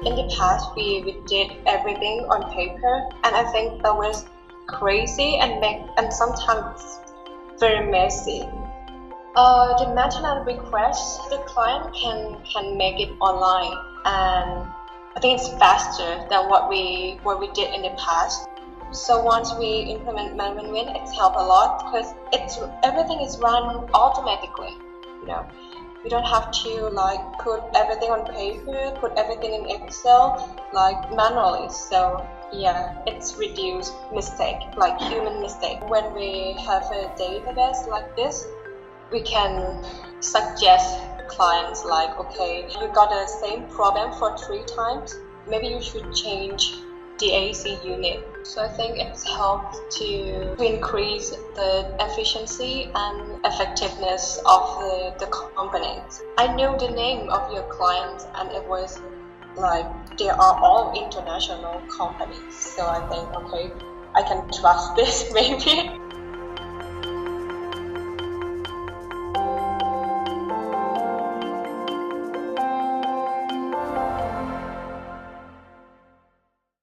In the past, we did everything on paper, and I think that was crazy and sometimes very messy. The maintenance request, the client can make it online, and I think it's faster than what we did in the past. So once we implement ManWinWin, it's helped a lot because everything is run automatically. We don't have to put everything on paper, put everything in Excel manually. So yeah, it's reduced mistake, human mistake. When we have a database like this, we can suggest clients okay, you got the same problem for 3 times, maybe you should change the AC unit. So I think it's helped to increase the efficiency and effectiveness of the components. I know the name of your clients, and it was they are all international companies. So I think, okay, I can trust this maybe.